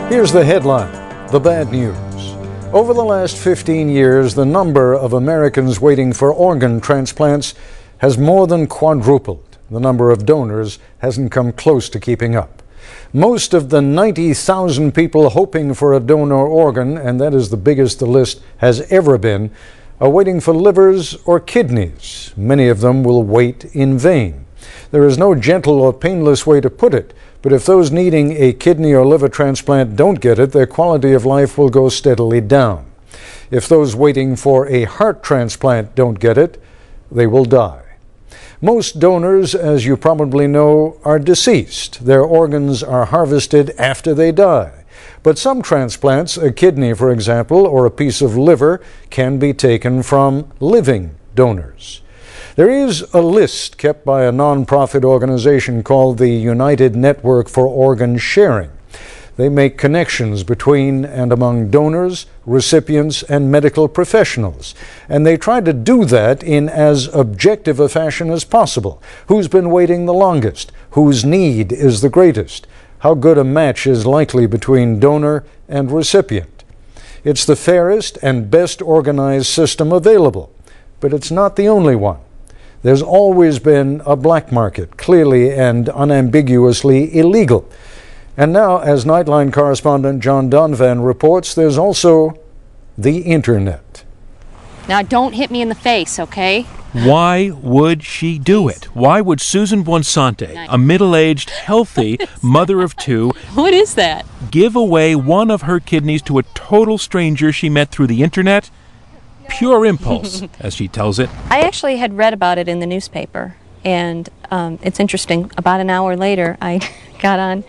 Here's the headline, the bad news. Over the last 15 years, the number of Americans waiting for organ transplants has more than quadrupled. The number of donors hasn't come close to keeping up. Most of the 90,000 people hoping for a donor organ, and that is the biggest the list has ever been, are waiting for livers or kidneys. Many of them will wait in vain. There is no gentle or painless way to put it, but if those needing a kidney or liver transplant don't get it, their quality of life will go steadily down. If those waiting for a heart transplant don't get it, they will die. Most donors, as you probably know, are deceased. Their organs are harvested after they die. But some transplants, a kidney for example, or a piece of liver, can be taken from living donors. There is a list kept by a nonprofit organization called the United Network for Organ Sharing. They make connections between and among donors, recipients, and medical professionals. And they try to do that in as objective a fashion as possible. Who's been waiting the longest? Whose need is the greatest? How good a match is likely between donor and recipient? It's the fairest and best organized system available, but it's not the only one. There's always been a black market, clearly and unambiguously illegal. And now, as Nightline correspondent John Donvan reports, there's also the Internet. Now, don't hit me in the face, okay? Why would she do it? Why would Susan Buonsante, a middle-aged, healthy mother of two, What is that? give away one of her kidneys to a total stranger she met through the Internet? Pure impulse, as she tells it. I actually had read about it in the newspaper, and it's interesting. About an hour later, I got on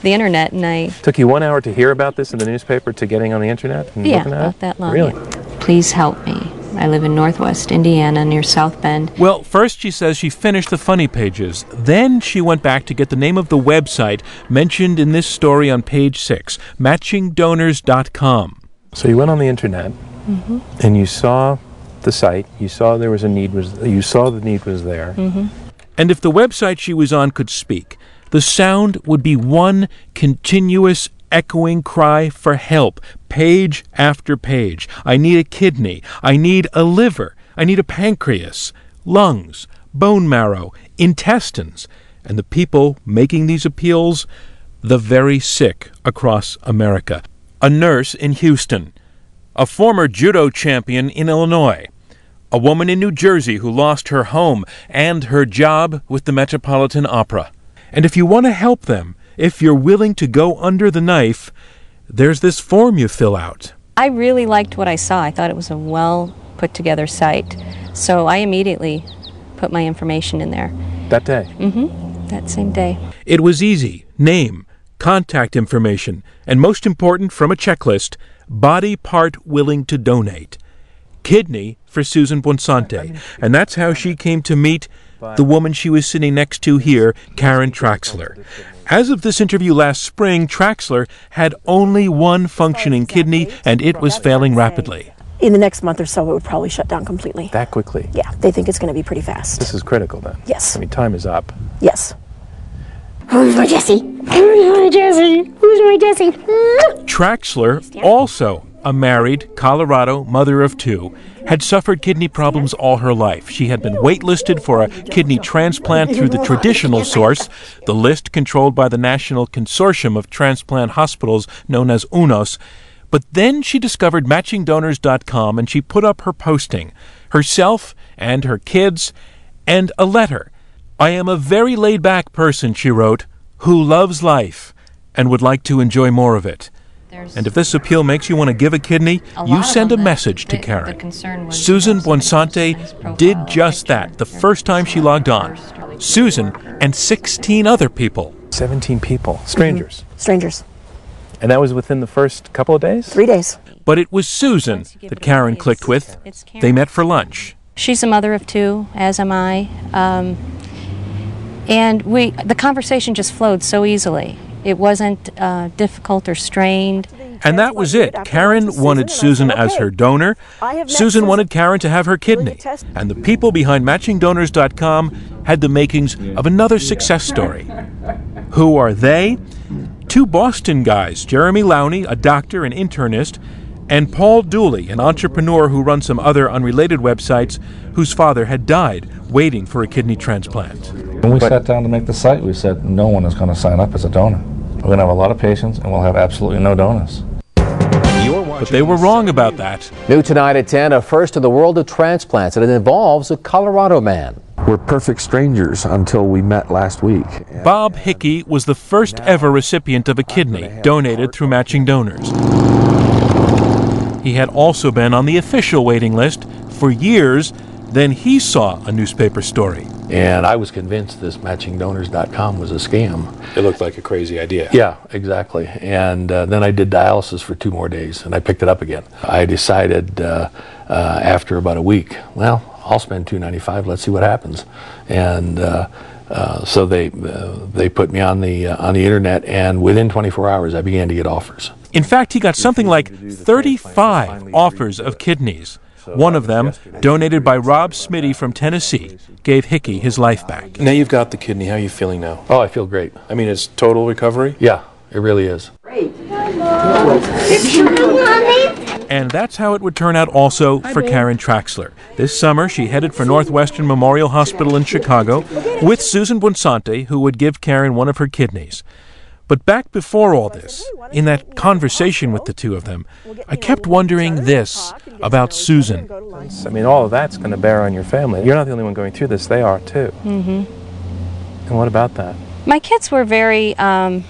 the Internet, and I... Took you 1 hour to hear about this in the newspaper to getting on the Internet and Yeah, looking at about it? that long. Really? Yeah. Please help me. I live in Northwest Indiana near South Bend. Well, first she says she finished the funny pages. Then she went back to get the name of the website mentioned in this story on page 6, matchingdonors.com. So you went on the Internet and you saw the site. You saw there was a need. You saw the need was there. And if the website she was on could speak, the sound would be one continuous echoing cry for help, page after page. I need a kidney. I need a liver. I need a pancreas, lungs, bone marrow, intestines. And the people making these appeals, the very sick across America. A nurse in Houston, a former judo champion in Illinois, a woman in New Jersey who lost her home and her job with the Metropolitan Opera. And if you want to help them, if you're willing to go under the knife, there's this form you fill out. I really liked what I saw. I thought it was a well put together site. So I immediately put my information in there. That day? That same day. It was easy. Name, contact information, and most important from a checklist, body part willing to donate. Kidney for Susan Buonsante. And that's how she came to meet the woman she was sitting next to here, Karen Traxler. As of this interview last spring, Traxler had only one functioning kidney, and it was failing rapidly. In the next month or so, it would probably shut down completely. That quickly? Yeah, they think it's going to be pretty fast. This is critical then? Yes. I mean, time is up. Yes. Who's my Jesse? Who's my Jesse? Who's my Jesse? Traxler, also a married Colorado mother of two, had suffered kidney problems all her life. She had been waitlisted for a kidney transplant through the traditional source, the list controlled by the National Consortium of Transplant Hospitals known as UNOS. But then she discovered matchingdonors.com and she put up her posting, herself and her kids, and a letter. I am a very laid-back person, she wrote, who loves life and would like to enjoy more of it. And if this appeal makes you want to give a kidney, you send a message to Karen. Susan Buonsante did just that the first time she logged on. Susan and 16 other people. 17 people. Strangers. Strangers. And that was within the first couple of days? 3 days. But it was Susan that Karen clicked with. They met for lunch. She's a mother of two, as am I. And the conversation just flowed so easily. It wasn't difficult or strained. And that was it. Karen wanted Susan as her donor. Susan wanted Karen to have her kidney. And the people behind matchingdonors.com had the makings of another success story. Who are they? two Boston guys, Jeremy Lowney, a doctor and internist, and Paul Dooley, an entrepreneur who runs some other unrelated websites, whose father had died waiting for a kidney transplant. When we sat down to make the site, we said no one is going to sign up as a donor. We're going to have a lot of patients, and we'll have absolutely no donors. But they were wrong about that. New tonight at 10, a first in the world of transplants, and it involves a Colorado man. We're perfect strangers until we met last week. Bob Hickey was the first ever recipient of a kidney donated through matching donors. He had also been on the official waiting list for years. Then he saw a newspaper story. And I was convinced this matchingdonors.com was a scam. It looked like a crazy idea. Yeah, exactly. And then I did dialysis for 2 more days, and I picked it up again. I decided after about a week, well, I'll spend $295. Let's see what happens. And so they put me on the internet, and within 24 hours, I began to get offers. In fact, he got something like 35 offers of kidneys. One of them, donated by Rob Smitty from Tennessee, gave Hickey his life back. Now you've got the kidney. How are you feeling now? Oh, I feel great. I mean, it's total recovery? Yeah, it really is. And that's how it would turn out also for Karen Traxler. This summer, she headed for Northwestern Memorial Hospital in Chicago with Susan Buonsante, who would give Karen one of her kidneys. But back before all this, in that conversation with the two of them, I kept wondering this about Susan. I mean, all of that's going to bear on your family. You're not the only one going through this. They are, too. Mm-hmm. And what about that? My kids were very, I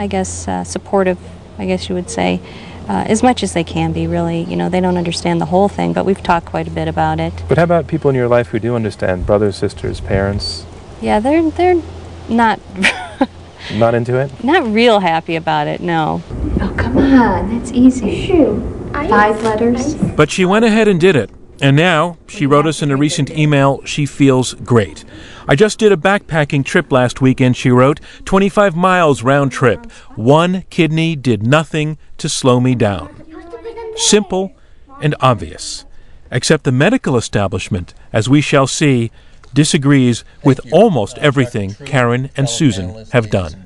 guess, supportive, I guess you would say, as much as they can be, really. You know, they don't understand the whole thing, but we've talked quite a bit about it. But how about people in your life who do understand? Brothers, sisters, parents? Yeah, they're not... Not into it? Not real happy about it, no. Oh, come on. That's easy. Shoo. 5 letters. But she went ahead and did it. And now, she wrote us in a recent email, she feels great. I just did a backpacking trip last weekend, she wrote, 25 miles round trip. 1 kidney did nothing to slow me down. Simple and obvious. Except the medical establishment, as we shall see, disagrees with almost everything Karen and Susan have done.